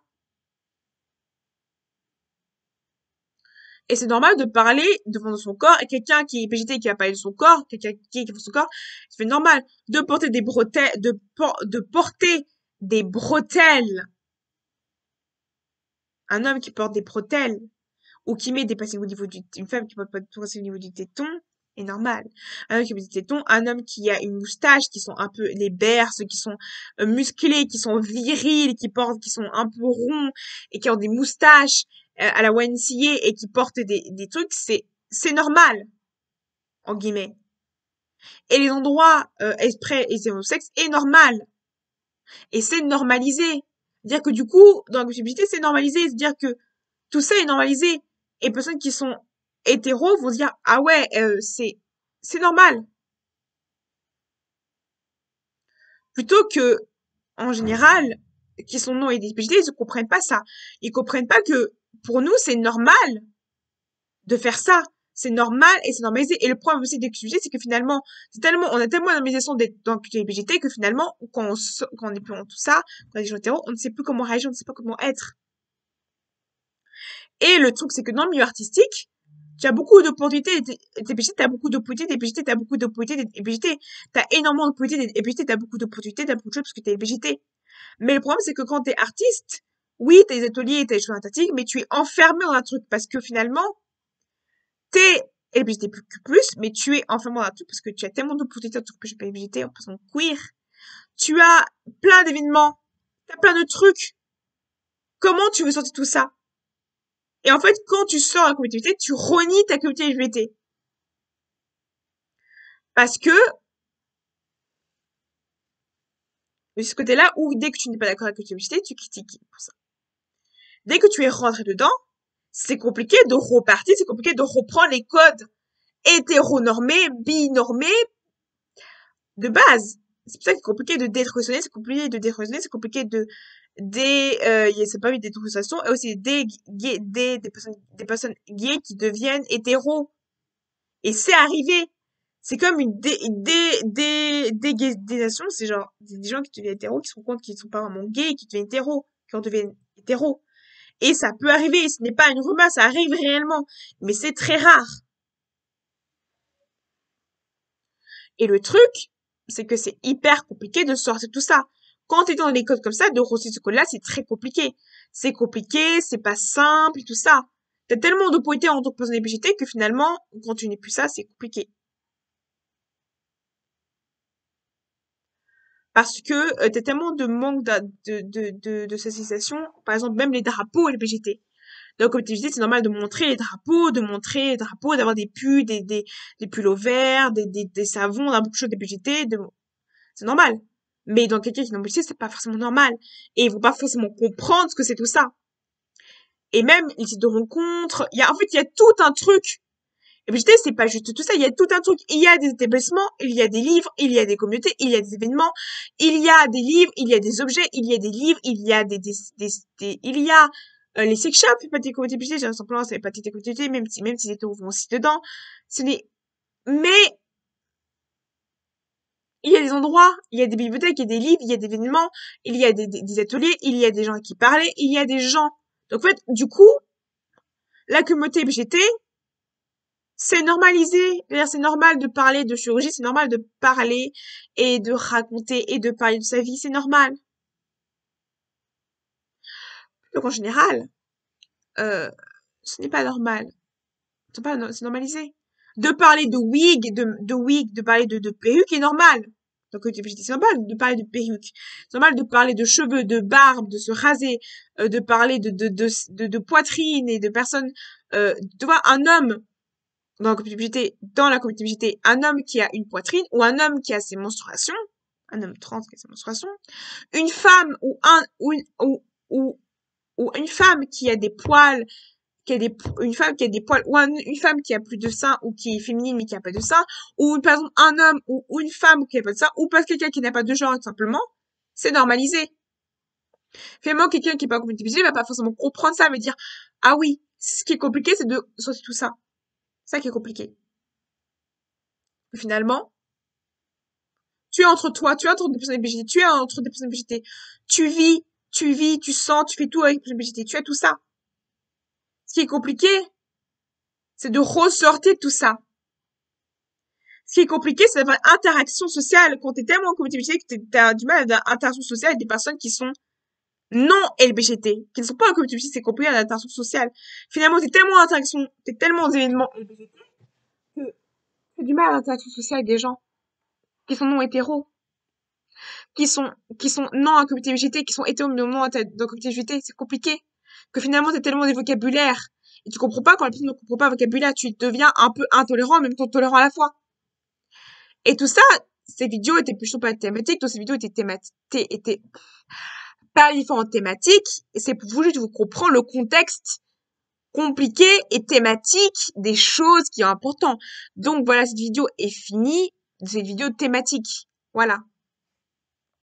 A: Et c'est normal de parler devant son corps, et quelqu'un qui est végété et qui va parler de son corps, quelqu'un qui est devant son corps, c'est normal de porter des bretelles, de porter des bretelles. Un homme qui porte des bretelles, ou qui met des piercings au niveau une femme qui porte pas de piercing au niveau du téton, est normal. Un homme qui met des tétons, un homme qui a une moustache, qui sont un peu les berces, qui sont musclés, qui sont virils, qui sont un peu ronds, et qui ont des moustaches, à la YMCA et qui portent des trucs, c'est normal, en guillemets. Et les endroits exprès et sexe est normal. Et c'est normalisé. C'est-à-dire que du coup, dans la possibilité, c'est normalisé. C'est-à-dire que tout ça est normalisé. Et les personnes qui sont hétéros vont se dire, ah ouais, c'est normal. Plutôt que, en général, qui sont non LGBT, ils ne comprennent pas ça. Ils comprennent pas que, pour nous, c'est normal de faire ça. C'est normal et c'est normalisé. Et le problème aussi des QG, c'est que finalement, on a tellement de normalisation dans le LGBT que finalement, quand on est plus en tout ça, quand on est des gens hétéros, on ne sait plus comment réagir, on ne sait pas comment être. Et le truc, c'est que dans le milieu artistique, tu as beaucoup d'opportunités, t'es végété, t'as beaucoup d'opportunités, t'es végété, t'as beaucoup d'opportunités, t'es végété, t'as énormément d'opportunités, t'es végété, t'as beaucoup d'opportunités, t'as beaucoup de choses parce que t'es végété. Mais le problème, c'est que quand t'es artiste, oui, t'as des ateliers, t'as des choses artistiques, mais tu es enfermé dans un truc parce que finalement, t'es LGBT plus, mais tu es enfermé dans un truc parce que tu as tellement d'opportunités en tant que LGBT, en personne queer. Tu as plein d'événements, t'as plein de trucs. Comment tu veux sortir tout ça? Et en fait, quand tu sors à la communauté, tu renies ta communauté LGBT. Parce que, de ce côté-là, où dès que tu n'es pas d'accord avec la communauté LGBT, tu critiques pour ça. Dès que tu es rentré dedans, c'est compliqué de repartir, c'est compliqué de reprendre les codes hétéronormés, binormés, de base. C'est pour ça que c'est compliqué de détruisonner, c'est compliqué de détruisonner, c'est compliqué c'est pas une détruisation, et aussi des personnes gays qui deviennent hétéros. Et c'est arrivé. C'est comme une dégaysation, c'est genre, des gens qui deviennent hétéros, qui se rendent compte qu'ils sont pas vraiment gays, qui deviennent hétéros, qui en deviennent hétéros. Et ça peut arriver, ce n'est pas une rumeur, ça arrive réellement. Mais c'est très rare. Et le truc, c'est que c'est hyper compliqué de sortir tout ça. Quand tu es dans les codes comme ça, de ressortir ce code-là, c'est très compliqué. C'est compliqué, c'est pas simple et tout ça. T'as tellement d'opportunités en tant que personne LGBT que finalement, quand tu n'es plus ça, c'est compliqué. Parce que t'as tellement de manque de sensibilisation. Par exemple, même les drapeaux LGBT. Donc, comme tu disais, c'est normal de montrer les drapeaux, d'avoir des pulls, des pulls au vert, des savons, d'avoir beaucoup de choses LGBT, c'est normal. Mais dans quelqu'un qui est non BG, c'est pas forcément normal. Et ils vont pas forcément comprendre ce que c'est tout ça. Et même, les sites de rencontres, en fait, il y a tout un truc. Et puis, c'est pas juste tout ça, il y a tout un truc. Il y a des établissements, il y a des livres, il y a des communautés, il y a des événements, il y a des livres, il y a des objets, il y a des livres, il y a il y a les sex shops, pas des communautés, j'ai simplement, c'est pas des communautés, même si les taux vont aussi dedans. Mais il y a des endroits, il y a des bibliothèques, il y a des livres, il y a des événements, il y a des ateliers, il y a des gens à qui parler, il y a des gens. Donc, en fait, du coup, la communauté LGBT, c'est normalisé. C'est-à-dire, c'est normal de parler de chirurgie, c'est normal de parler et de raconter et de parler de sa vie, c'est normal. Donc, en général, euh, ce n'est pas normal. C'est normalisé. De parler de wig, de parler de perruque est normal. Donc, c'est normal de parler de perruque. C'est normal de parler de cheveux, de barbe, de se raser, de parler de poitrine et de personnes, tu vois, un homme dans la compatibilité, un homme qui a une poitrine ou un homme qui a ses menstruations, un homme trans qui a ses menstruations, une femme ou une femme qui a des poils, une femme qui a des poils, ou une femme qui a plus de seins, ou qui est féminine mais qui a pas de seins, ou par exemple un homme ou une femme qui a pas de seins, ou pas quelqu'un qui n'a pas de genre, tout simplement, c'est normalisé. Finalement, quelqu'un qui est pas compatibilisé va pas forcément comprendre ça, mais dire, ah oui, ce qui est compliqué, c'est de sortir tout ça. C'est ça qui est compliqué. Finalement, tu es entre toi, tu es entre des personnes LGBT, tu es entre des personnes LGBT, tu vis, tu sens, tu fais tout avec les personnes LGBT, tu as tout ça. Ce qui est compliqué, c'est de ressortir tout ça. Ce qui est compliqué, c'est d'avoir une interaction sociale. Quand t'es tellement en communauté LGBT que t'as du mal à avoir une interaction sociale avec des personnes qui sont non LGBT, qui ne sont pas en communauté LGBT, c'est compliqué à l'interaction sociale. Finalement, t'es tellement aux événements LGBT que t'as du mal à l'interaction sociale avec des gens qui sont non hétéros, qui sont non en communauté LGBT, qui sont hétéros mais non dans la communauté LGBT. C'est compliqué. Que finalement, t'as tellement des vocabulaires. Et tu comprends pas quand la personne ne comprend pas le vocabulaire, tu deviens un peu intolérant, en même temps tolérant à la fois. Et tout ça, ces vidéos étaient plutôt pas thématiques, donc ces vidéos étaient pas différentes thématiques, et c'est pour vous juste vous comprendre le contexte compliqué et thématique des choses qui sont importantes. Donc voilà, cette vidéo est finie, cette vidéo thématique. Voilà.